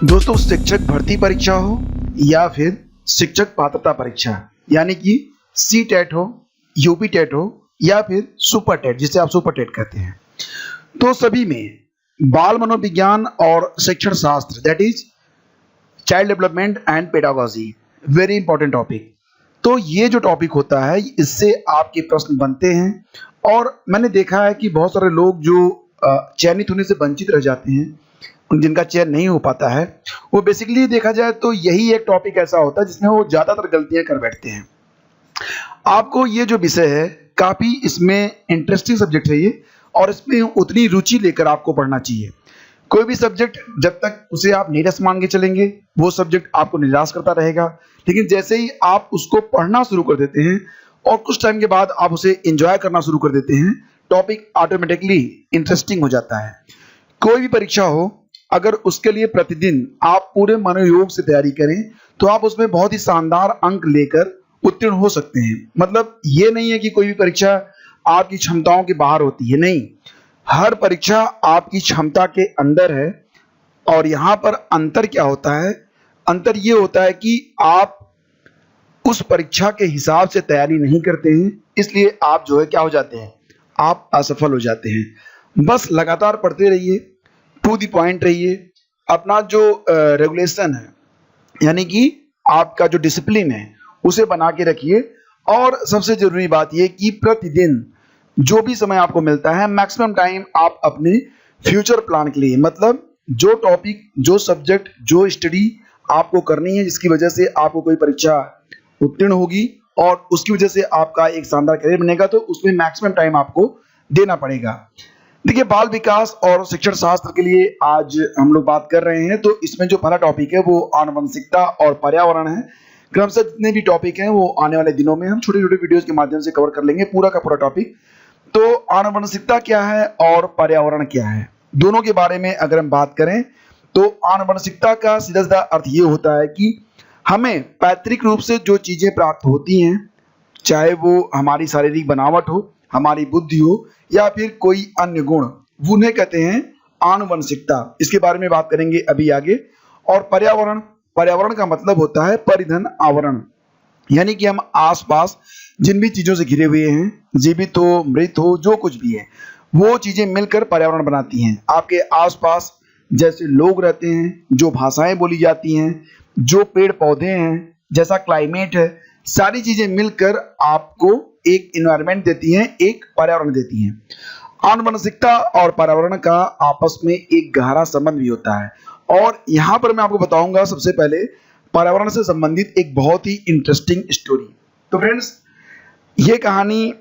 दोस्तों, शिक्षक भर्ती परीक्षा हो या फिर शिक्षक पात्रता परीक्षा यानी कि सी टेट हो, यूपी टेट हो या फिर सुपर टेट जिसे आप सुपर टेट कहते हैं, तो सभी में बाल मनोविज्ञान और शिक्षण शास्त्र that is child development and pedagogy very important topic. तो ये जो टॉपिक होता है इससे आपके प्रश्न बनते हैं और मैंने देखा है कि बहुत सारे लोग जो चयनित होने से वंचित रह जाते हैं, जिनका चयन नहीं हो पाता है, वो बेसिकली देखा जाए तो यही एक टॉपिक ऐसा होता है जिसमें वो ज़्यादातर गलतियां कर बैठते हैं। आपको ये जो विषय है काफ़ी इसमें इंटरेस्टिंग सब्जेक्ट है ये, और इसमें उतनी रुचि लेकर आपको पढ़ना चाहिए। कोई भी सब्जेक्ट जब तक उसे आप नीरस मान के चलेंगे वो सब्जेक्ट आपको निराश करता रहेगा, लेकिन जैसे ही आप उसको पढ़ना शुरू कर देते हैं और कुछ टाइम के बाद आप उसे एंजॉय करना शुरू कर देते हैं, टॉपिक ऑटोमेटिकली इंटरेस्टिंग हो जाता है। कोई भी परीक्षा हो, अगर उसके लिए प्रतिदिन आप पूरे मनोयोग से तैयारी करें तो आप उसमें बहुत ही शानदार अंक लेकर उत्तीर्ण हो सकते हैं। मतलब ये नहीं है कि कोई भी परीक्षा आपकी क्षमताओं के बाहर होती है, नहीं, हर परीक्षा आपकी क्षमता के अंदर है। और यहाँ पर अंतर क्या होता है? अंतर ये होता है कि आप उस परीक्षा के हिसाब से तैयारी नहीं करते हैं, इसलिए आप जो है क्या हो जाते हैं, आप असफल हो जाते हैं। बस लगातार पढ़ते रहिए, टू द पॉइंट रहिए, अपना जो रेगुलेशन है यानी कि आपका जो डिसिप्लिन है उसे बना के रखिए। और सबसे जरूरी बात यह कि प्रतिदिन जो भी समय आपको मिलता है, मैक्सिमम टाइम आप अपने फ्यूचर प्लान के लिए, मतलब जो टॉपिक, जो सब्जेक्ट, जो स्टडी आपको करनी है जिसकी वजह से आपको कोई परीक्षा उत्तीर्ण होगी और उसकी वजह से आपका एक शानदार करियर बनेगा, तो उसमें मैक्सिमम टाइम आपको देना पड़ेगा। देखिए, बाल विकास और शिक्षण शास्त्र के लिए आज हम लोग बात कर रहे हैं, तो इसमें जो पहला टॉपिक है वो आनुवंशिकता और पर्यावरण है। क्रमशः जितने भी टॉपिक हैं वो आने वाले दिनों में हम छोटे छोटे वीडियोस के माध्यम से कवर कर लेंगे पूरा का पूरा टॉपिक। तो आनुवंशिकता क्या है और पर्यावरण क्या है, दोनों के बारे में अगर हम बात करें तो आनुवंशिकता का सीधा सीधा अर्थ ये होता है कि हमें पैतृक रूप से जो चीजें प्राप्त होती हैं, चाहे वो हमारी शारीरिक बनावट हो, हमारी बुद्धि हो या फिर कोई अन्य गुण, उन्हें कहते हैं आनुवंशिकता। इसके बारे में बात करेंगे अभी आगे। और पर्यावरण, पर्यावरण का मतलब होता है परिधन आवरण, यानी कि हम आसपास जिन भी चीजों से घिरे हुए हैं, जीवित हो, मृत हो, जो कुछ भी है, वो चीजें मिलकर पर्यावरण बनाती हैं। आपके आसपास जैसे लोग रहते हैं, जो भाषाएं बोली जाती हैं, जो पेड़ पौधे हैं, जैसा क्लाइमेट है, सारी चीजें मिलकर आपको एक एनवायरनमेंट देती हैं, एक पर्यावरण देती हैं। आनुवंशिकता और पर्यावरण का आपस में एक गहरा संबंध भी होता है। और यहाँ पर मैं आपको बताऊंगा सबसे पहले पर्यावरण से संबंधित एक बहुत ही इंटरेस्टिंग स्टोरी। तो फ्रेंड्स, ये कहानी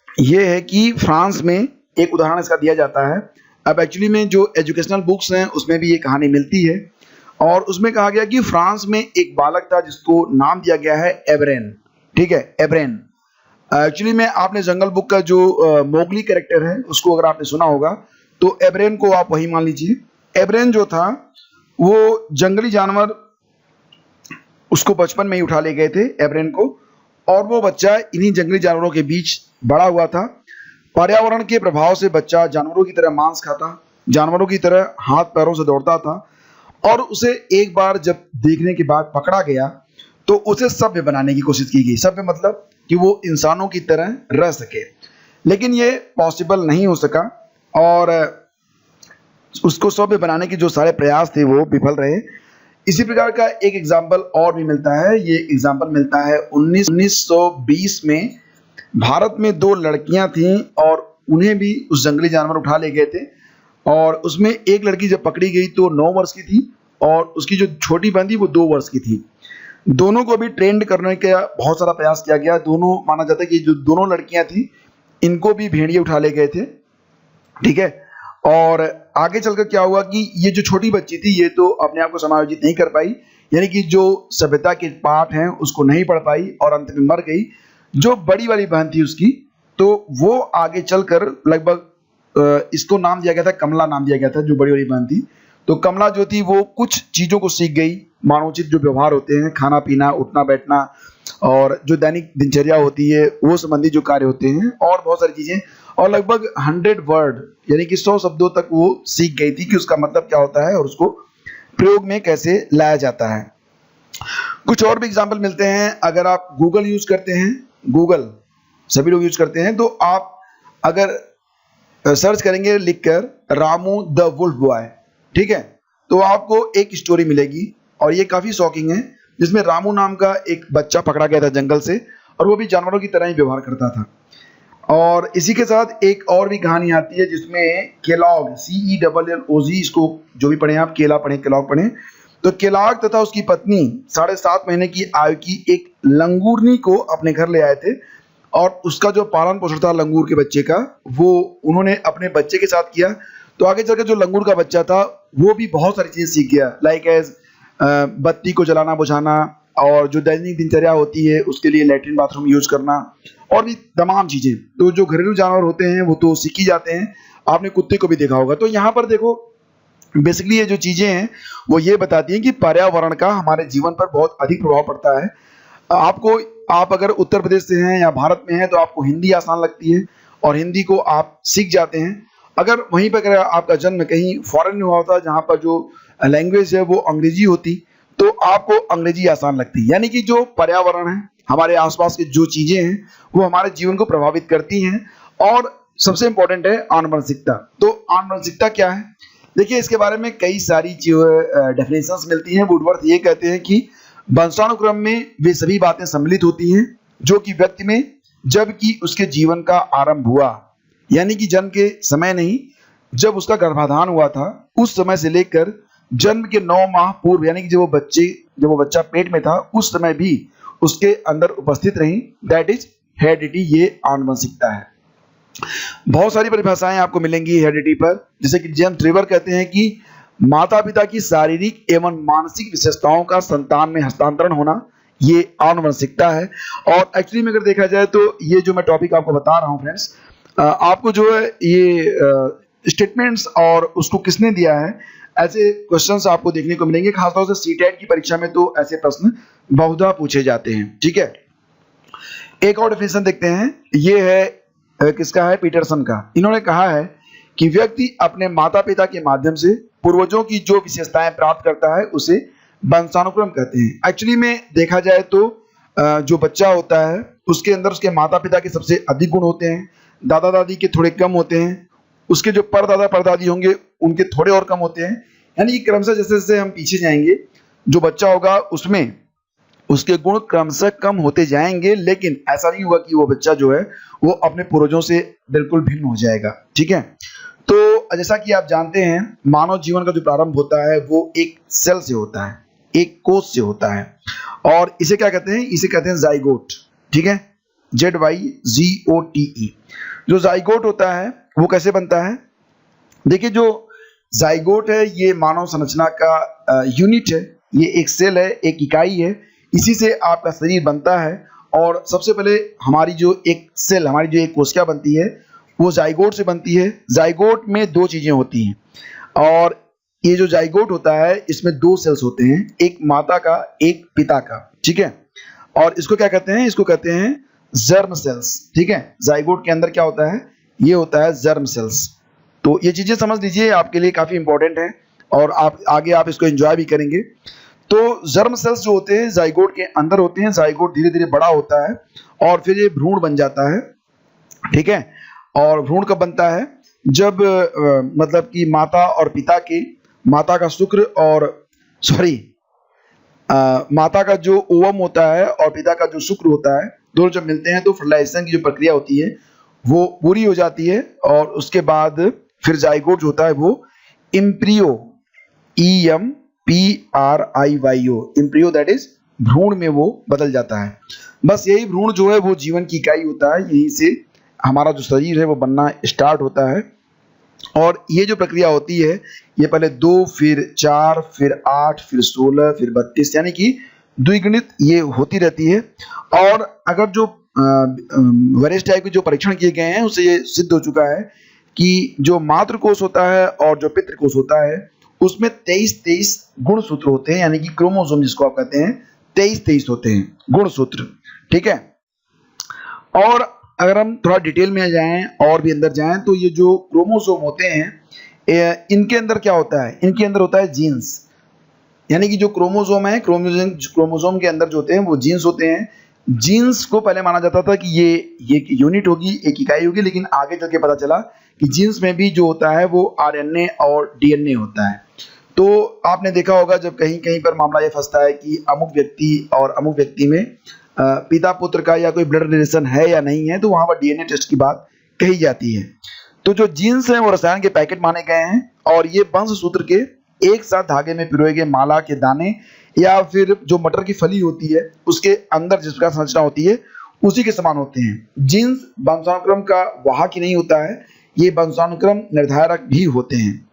ये है कि फ्रांस में एक उदाहरण इसका दिया जाता है। अब एक्चुअली में जो एजुकेशनल बुक्स हैं उसमें भी ये कहानी मिलती है, और उसमें कहा गया कि फ्रांस में एक बालक था जिसको नाम दिया गया है एब्रेन। ठीक है, एब्रेन। एक्चुअली में आपने जंगल बुक का जो मोगली कैरेक्टर है उसको अगर आपने सुना होगा तो एब्रेन को आप वही मान लीजिए। एब्रेन जो था वो जंगली जानवर, उसको बचपन में ही उठा ले गए थे एब्रेन को, और वो बच्चा इन्हीं जंगली जानवरों के बीच बड़ा हुआ था। पर्यावरण के प्रभाव से बच्चा जानवरों की तरह मांस खाता, जानवरों की तरह हाथ पैरों से दौड़ता था, और उसे एक बार जब देखने के बाद पकड़ा गया तो उसे सभ्य बनाने की कोशिश की गई। सभ्य मतलब कि वो इंसानों की तरह रह सके, लेकिन ये पॉसिबल नहीं हो सका और उसको सभ्य बनाने के जो सारे प्रयास थे वो विफल रहे। इसी प्रकार का एक एग्जाम्पल और भी मिलता है। ये एग्जाम्पल मिलता है 1920 में। भारत में दो लड़कियां थीं और उन्हें भी उस जंगली जानवर उठा ले गए थे, और उसमें एक लड़की जब पकड़ी गई तो 9 वर्ष की थी और उसकी जो छोटी बहन थी वो 2 वर्ष की थी। दोनों को भी ट्रेंड करने का बहुत सारा प्रयास किया गया। दोनों, माना जाता है कि जो दोनों लड़कियां थी इनको भी भेड़िए उठा ले गए थे। ठीक है, और आगे चलकर क्या हुआ कि ये जो छोटी बच्ची थी ये तो अपने आप को समायोजित नहीं कर पाई, यानी कि जो सभ्यता के पाठ हैं उसको नहीं पढ़ पाई और अंत में मर गई। जो बड़ी वाली बहन थी उसकी, तो वो आगे चलकर लगभग इसको नाम दिया गया था, कमला नाम दिया गया था जो बड़ी वाली बहन थी। तो कमला जो थी वो कुछ चीज़ों को सीख गई, मानवोचित जो व्यवहार होते हैं, खाना पीना, उठना बैठना, और जो दैनिक दिनचर्या होती है वो संबंधी जो कार्य होते हैं, और बहुत सारी चीज़ें, और लगभग 100 वर्ड यानी कि 100 शब्दों तक वो सीख गई थी कि उसका मतलब क्या होता है और उसको प्रयोग में कैसे लाया जाता है। कुछ और भी एग्जाम्पल मिलते हैं। अगर आप गूगल यूज करते हैं, गूगल सभी लोग यूज करते हैं, तो आप अगर सर्च करेंगे लिखकर रामू द वुल्फ बॉय, ठीक है, तो आपको एक स्टोरी मिलेगी और ये काफी शॉकिंग है, जिसमें रामू नाम का एक बच्चा पकड़ा गया था जंगल से और वो भी जानवरों की तरह ही व्यवहार करता था। और इसी के साथ एक और भी कहानी आती है जिसमें केलॉग, CELLOG, इसको जो भी पढ़े आप, केला पढ़े, केलॉग पढ़े, तो केलॉग तथा उसकी पत्नी 7.5 महीने की आयु की एक लंगूरनी को अपने घर ले आए थे और उसका जो पालन पोषण था लंगूर के बच्चे का, वो उन्होंने अपने बच्चे के साथ किया। तो आगे चलकर जो लंगूर का बच्चा था वो भी बहुत सारी चीजें सीख गया, लाइक एज बत्ती को जलाना बुझाना और जो दैनिक दिनचर्या होती है उसके लिए लैट्रिन बाथरूम यूज करना और भी तमाम चीजें। तो जो घरेलू जानवर होते हैं वो तो सीख ही जाते हैं। आपने कुत्ते को भी देखा होगा। तो यहाँ पर देखो बेसिकली ये जो चीजें हैं वो ये बताती हैं कि पर्यावरण का हमारे जीवन पर बहुत अधिक प्रभाव पड़ता है। आपको, आप अगर उत्तर प्रदेश से हैं या भारत में हैं तो आपको हिंदी आसान लगती है और हिंदी को आप सीख जाते हैं। अगर वहीं पर अगर आपका जन्म कहीं फॉरेन में हुआ होता, जहाँ पर जो लैंग्वेज है वो अंग्रेजी होती, तो आपको अंग्रेजी आसान लगती। यानी कि जो पर्यावरण है, हमारे आसपास की जो चीजें हैं वो हमारे जीवन को प्रभावित करती हैं। और सबसे इंपॉर्टेंट है आनुवंशिकता। तो आनुवंशिकता क्या है? देखिए, इसके बारे में कई सारी जो डेफिनेशंस मिलती हैं। वुडवर्थ ये कहते हैं कि वंशानुक्रम में वे सभी बातें सम्मिलित होती हैं जो कि व्यक्ति में जबकि उसके जीवन का आरंभ हुआ, यानी कि जन्म के समय नहीं, जब उसका गर्भाधान हुआ था उस समय से लेकर जन्म के 9 माह पूर्व, यानी कि जब वो बच्चा पेट में था उस समय भी उसके अंदर उपस्थित रही, दैट इज हेरिडिटी। ये आनुवंशिकता है। बहुत सारी परिभाषाएं आपको मिलेंगी हेरिडिटी पर, जैसे कि जेम्स ट्रेवर कहते हैं कि माता पिता की शारीरिक एवं मानसिक विशेषताओं का संतान में हस्तांतरण होना, ये आनुवंशिकता है। और एक्चुअली में अगर देखा जाए तो ये जो मैं टॉपिक आपको बता रहा हूँ फ्रेंड्स, आपको जो है ये स्टेटमेंट्स और उसको किसने दिया है, ऐसे क्वेश्चंस आपको देखने को मिलेंगे। खासतौर से सीटेट की परीक्षा में तो ऐसे प्रश्न बहुधा पूछे जाते हैं। ठीक है, एक और डेफिनेशन देखते हैं। ये है किसका है? पीटरसन का। इन्होंने कहा है कि व्यक्ति अपने माता पिता के माध्यम से पूर्वजों की जो विशेषताएं प्राप्त करता है उसे वंशानुक्रम कहते हैं। एक्चुअली में देखा जाए तो जो बच्चा होता है उसके अंदर उसके माता पिता के सबसे अधिक गुण होते हैं, दादा दादी के थोड़े कम होते हैं, उसके जो परदादा परदादी होंगे उनके थोड़े और कम होते हैं। यानी कि क्रमशः जैसे जैसे हम पीछे जाएंगे जो बच्चा होगा उसमें उसके गुण क्रमशः कम होते जाएंगे, लेकिन ऐसा नहीं होगा कि वो बच्चा जो है वो अपने पूर्वजों से बिल्कुल भिन्न हो जाएगा। ठीक है, तो जैसा कि आप जानते हैं मानव जीवन का जो प्रारंभ होता है वो एक सेल से होता है, एक कोष से होता है, और इसे क्या कहते हैं? इसे कहते हैं जाइगोट। ठीक है, ZYGOTE। जो जाइगोट होता है वो कैसे बनता है? देखिए, जो जाइगोट है ये मानव संरचना का यूनिट है, ये एक सेल है, एक इकाई है, इसी से आपका शरीर बनता है। और सबसे पहले हमारी जो एक सेल, हमारी जो एक कोशिका बनती है वो जाइगोट से बनती है। जाइगोट में 2 चीजें होती हैं, और ये जो जाइगोट होता है इसमें 2 सेल्स होते हैं, एक माता का एक पिता का। ठीक है, और इसको क्या कहते हैं? इसको कहते हैं जर्म सेल्स। ठीक है, जाइगोट के अंदर क्या होता है? ये होता है जर्म सेल्स। तो ये चीजें समझ लीजिए, आपके लिए काफी इंपॉर्टेंट है और आप इसको एंजॉय भी करेंगे। तो जर्म सेल्स जो होते हैं जाइगोट के अंदर होते हैं। जाइगोट धीरे धीरे बड़ा होता है और फिर ये भ्रूण बन जाता है। ठीक है, और भ्रूण कब बनता है? जब मतलब कि माता का शुक्र और माता का जो ओवम होता है और पिता का जो शुक्र होता है, दोनों जब मिलते हैं तो फर्टिलाइजेशन की जो प्रक्रिया होती है वो पूरी हो जाती है, और उसके बाद फिर जाइगोट जो होता है वो इम्प्रियो, EMPRIYO, इम्प्रियो दैट इज भ्रूण में वो बदल जाता है। बस यही भ्रूण जो है वो जीवन की इकाई होता है, यहीं से हमारा जो शरीर है वो बनना स्टार्ट होता है। और ये जो प्रक्रिया होती है ये पहले 2, फिर 4, फिर 8, फिर 16, फिर 32, यानी कि द्विगुणित ये होती रहती है। और अगर जो वेरियस टाइप के जो परीक्षण किए गए हैं उससे ये सिद्ध हो चुका है कि जो मातृकोश होता है और जो पितृकोश होता है उसमें 23 गुणसूत्र होते हैं, यानी कि क्रोमोसोम जिसको आप कहते हैं 23 होते हैं गुणसूत्र। ठीक है, और अगर हम थोड़ा डिटेल में जाएं और भी अंदर जाएं तो ये जो क्रोमोसोम होते हैं इनके अंदर क्या होता है? इनके अंदर होता है जीन्स। यानी कि जो क्रोमोसोम है, क्रोमोसोम के अंदर जो होते हैं वो जीन्स होते हैं। जीन्स को पहले माना जाता था कि ये एक यूनिट होगी, एक इकाई होगी, लेकिन आगे चल के पता चला कि जीन्स में भी जो होता है वो आरएनए और डीएनए होता है। तो आपने देखा होगा जब कहीं कहीं पर मामला ये फंसता है कि अमुक व्यक्ति और अमुक व्यक्ति में पिता पुत्र का या कोई ब्लड रिलेशन है या नहीं है, तो वहां पर डीएनए टेस्ट की बात कही जाती है। तो जो जीन्स हैं वो रसायन के पैकेट माने गए हैं, और ये वंश सूत्र के एक साथ धागे में पिरोए गए माला के दाने या फिर जो मटर की फली होती है उसके अंदर जिस प्रकार संरचना होती है उसी के समान होते हैं। जीन्स वंशानुक्रम का वाहक ही नहीं होता है, ये वंशानुक्रम निर्धारक भी होते हैं।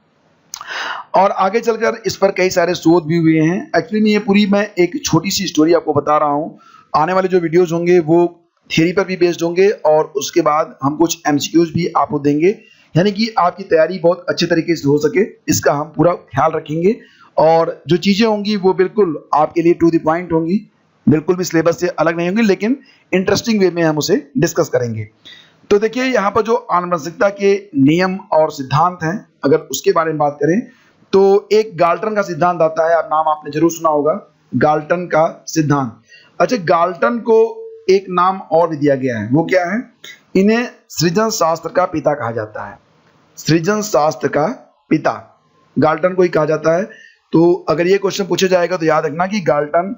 और आगे चलकर इस पर कई सारे शोध भी हुए हैं। एक्चुअली में ये पूरी मैं एक छोटी सी स्टोरी आपको बता रहा हूँ। आने वाले जो वीडियोज होंगे वो थ्योरी पर भी बेस्ड होंगे, और उसके बाद हम कुछ एमसीक्यूज भी आपको देंगे, यानी कि आपकी तैयारी बहुत अच्छे तरीके से हो सके इसका हम पूरा ख्याल रखेंगे। और जो चीज़ें होंगी वो बिल्कुल आपके लिए टू द पॉइंट होंगी, बिल्कुल भी सिलेबस से अलग नहीं होंगी, लेकिन इंटरेस्टिंग वे में हम उसे डिस्कस करेंगे। तो देखिए यहाँ पर जो आनुवंशिकता के नियम और सिद्धांत हैं, अगर उसके बारे में बात करें तो एक गाल्टन का सिद्धांत आता है, नाम आपने जरूर सुना होगा, गाल्टन का सिद्धांत। अच्छा, गाल्टन को एक नाम और भी दिया गया है, वो क्या है? इन्हें सृजन शास्त्र का पिता कहा जाता है। सृजन शास्त्र का पिता गाल्टन को ही कहा जाता है। तो अगर ये क्वेश्चन पूछा जाएगा तो याद रखना कि गाल्टन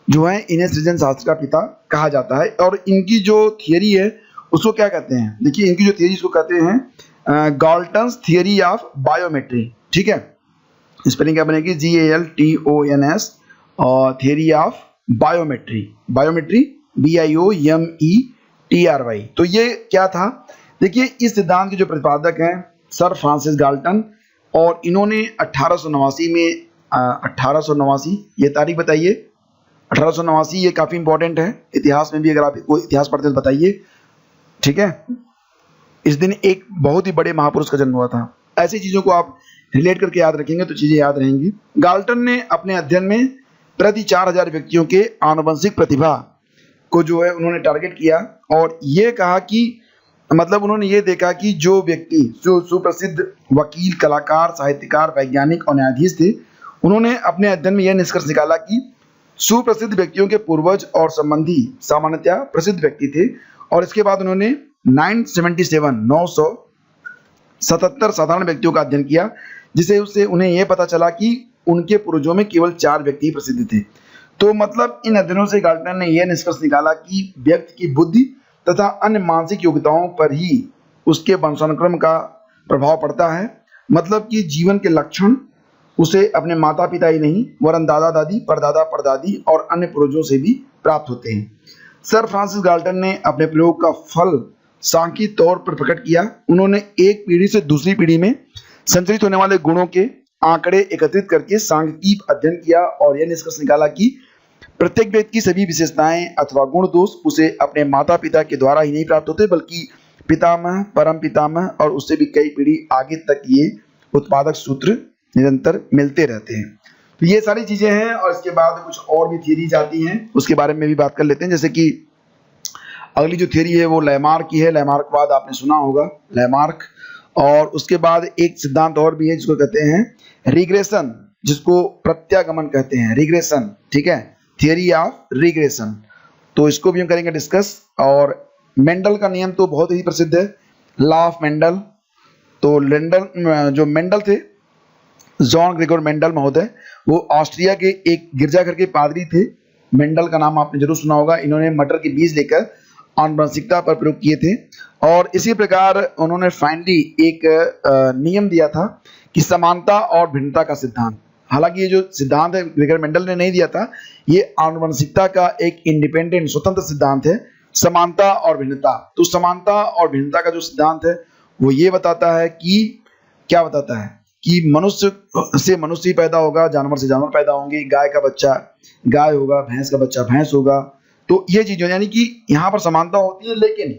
जो है इन्हें सृजन शास्त्र का पिता कहा जाता है। और इनकी जो थियरी है उसको क्या कहते हैं? देखिए इनकी जो थियरी इसको कहते हैं गाल्टन्स थियरी ऑफ बायोमेट्री। ठीक है, स्पेलिंग क्या बनेगी? GALTONS और theory of biometry, biometry BIOMETRY। तो ये क्या था? देखिए इस सिद्धांत के जो प्रतिपादक हैं सर फ्रांसिस गाल्टन, और इन्होंने 1889 में 1889 ये तारीख बताइए, 1889 ये काफ़ी इंपॉर्टेंट है इतिहास में भी, अगर आप कोई इतिहास पढ़ते हैं तो बताइए। ठीक है, इस दिन एक बहुत ही बड़े महापुरुष का जन्म हुआ था। ऐसी चीज़ों को आप रिलेट करके याद रखेंगे तो चीज़ें याद रहेंगी। गाल्टन ने अपने अध्ययन में प्रति 4000 व्यक्तियों के आनुवंशिक प्रतिभा को जो है उन्होंने टारगेट किया, और ये कहा कि मतलब उन्होंने ये देखा कि जो व्यक्ति जो सुप्रसिद्ध वकील, कलाकार, साहित्यकार, वैज्ञानिक और न्यायाधीश थे, उन्होंने अपने अध्ययन में यह निष्कर्ष निकाला कि सुप्रसिद्ध व्यक्तियों के पूर्वज और संबंधी सामान्यतया प्रसिद्ध व्यक्ति थे। और इसके बाद उन्होंने 977 साधारण व्यक्तियों का अध्ययन किया, जिसे उससे उन्हें यह पता चला कि उनके पूर्वजों में केवल 4 व्यक्ति प्रसिद्ध थे। तो मतलब इन अध्ययनों से गाल्टन ने यह निष्कर्ष निकाला कि व्यक्ति की बुद्धि तथा अन्य मानसिक योग्यताओं पर ही उसके वंशानुक्रम का प्रभाव पड़ता है। मतलब कि जीवन के लक्षण उसे अपने माता पिता ही नहीं वरन दादा दादी, परदादा परदादी और अन्य पूर्वजों से भी प्राप्त होते हैं। सर फ्रांसिस गाल्टन ने अपने प्रयोग का फल सांख्यिक तौर पर प्रकट किया। उन्होंने एक पीढ़ी से दूसरी पीढ़ी में संचरित होने वाले गुणों के आंकड़े एकत्रित करके सांख्यिकीय अध्ययन किया, और यह निष्कर्ष निकाला कि प्रत्येक व्यक्ति की सभी विशेषताएं अथवा गुण दोष उसे अपने माता पिता के द्वारा ही नहीं प्राप्त होते, बल्कि पितामह, परम पितामह और उससे भी कई पीढ़ी आगे तक ये उत्पादक सूत्र निरंतर मिलते रहते हैं। तो ये सारी चीजें हैं, और इसके बाद कुछ और भी थियरीज आती हैं, उसके बारे में भी बात कर लेते हैं। जैसे कि अगली जो थियरी है वो लैमार्क की है। लैमार्क बाद आपने सुना होगा लैमार्क, और उसके बाद एक सिद्धांत और भी है जिसको कहते हैं रिग्रेशन, जिसको प्रत्यागमन कहते हैं, रिग्रेशन। ठीक है, थियरी ऑफ रिग्रेशन, तो इसको भी हम करेंगे डिस्कस। और मेंडल का नियम तो बहुत ही प्रसिद्ध है, लॉ ऑफ मेंडल। तो जो मेंडल थे, जॉन ग्रेगोर मेंडल महोदय, वो ऑस्ट्रिया के एक गिरजाघर के पादरी थे। मेंडल का नाम आपने जरूर सुना होगा। इन्होंने मटर के बीज लेकर आनुवंशिकता पर प्रयोग किए थे, और इसी प्रकार उन्होंने फाइनली एक नियम दिया था कि समानता और भिन्नता का सिद्धांत। हालांकि ये जो सिद्धांत है ग्रेगर मेंडल ने नहीं दिया था, ये आनुवंशिकता का एक इंडिपेंडेंट स्वतंत्र सिद्धांत है, समानता और भिन्नता। तो समानता और भिन्नता का जो सिद्धांत है वो ये बताता है कि क्या बताता है कि मनुष्य से मनुष्य ही पैदा होगा, जानवर से जानवर पैदा होंगे, गाय का बच्चा गाय होगा, भैंस का बच्चा भैंस होगा। तो ये चीजें, यानी कि यहाँ पर समानता होती है, लेकिन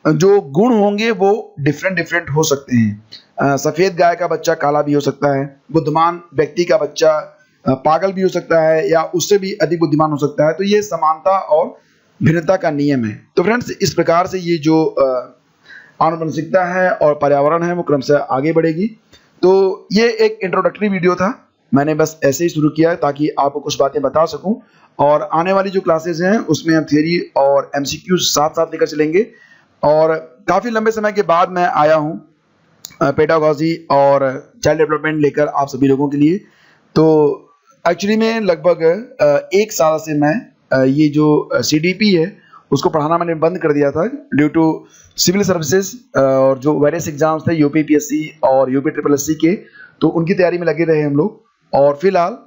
जो गुण होंगे वो डिफरेंट हो सकते हैं। सफेद गाय का बच्चा काला भी हो सकता है, बुद्धिमान व्यक्ति का बच्चा पागल भी हो सकता है, या उससे भी अधिक बुद्धिमान हो सकता है। तो ये समानता और भिन्नता का नियम है। तो फ्रेंड्स, इस प्रकार से ये जो आनुवंशिकता है और पर्यावरण है वो क्रमशः आगे बढ़ेगी। तो ये एक इंट्रोडक्टरी वीडियो था मैंने बस ऐसे ही शुरू किया ताकि आपको कुछ बातें बता सकूं। और आने वाली जो क्लासेज हैं उसमें हम थ्योरी और एमसीक्यू साथ साथ लेकर चलेंगे। और काफ़ी लंबे समय के बाद मैं आया हूं पेडागॉजी और चाइल्ड डेवलपमेंट लेकर आप सभी लोगों के लिए। तो एक्चुअली में लगभग 1 साल से मैं ये जो CDP है उसको पढ़ाना मैंने बंद कर दिया था ड्यू टू सिविल सर्विसेज और जो वेरियस एग्जाम्स थे UPPSC और UPSSC के, तो उनकी तैयारी में लगे रहे हम लोग। और फिलहाल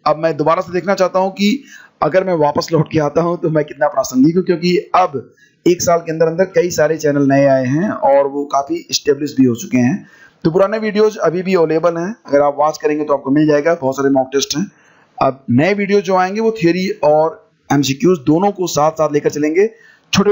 अब मैं दोबारा से देखना चाहता हूं कि अगर मैं वापस लौट के आता हूं तो मैं कितना प्रासंगिक हूं, क्योंकि अब 1 साल के अंदर अंदर कई सारे चैनल नए आए हैं और वो काफ़ी स्टेब्लिश भी हो चुके हैं। तो पुराने वीडियोज अभी भी अवेलेबल हैं, अगर आप वॉच करेंगे तो आपको मिल जाएगा। बहुत सारे मॉक टेस्ट हैं। अब नए वीडियो जो आएंगे वो थ्योरी और MCQs दोनों को साथ साथ लेकर चलेंगे। छोटे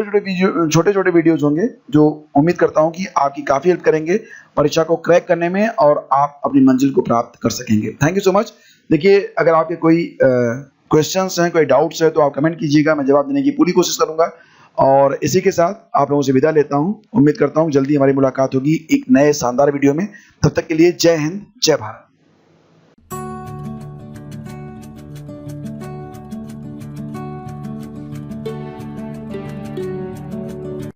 छोटे वीडियोज होंगे जो उम्मीद करता हूं कि आपकी काफ़ी हेल्प करेंगे परीक्षा को क्रैक करने में और आप अपनी मंजिल को प्राप्त कर सकेंगे। Thank you so much. देखिए, अगर आपके कोई क्वेश्चंस हैं, कोई डाउट्स हैं तो आप कमेंट कीजिएगा, मैं जवाब देने की पूरी कोशिश करूंगा। और इसी के साथ आप लोगों से विदा लेता हूं। उम्मीद करता हूं जल्दी हमारी मुलाकात होगी एक नए शानदार वीडियो में। तब तक के लिए जय हिंद, जय भारत।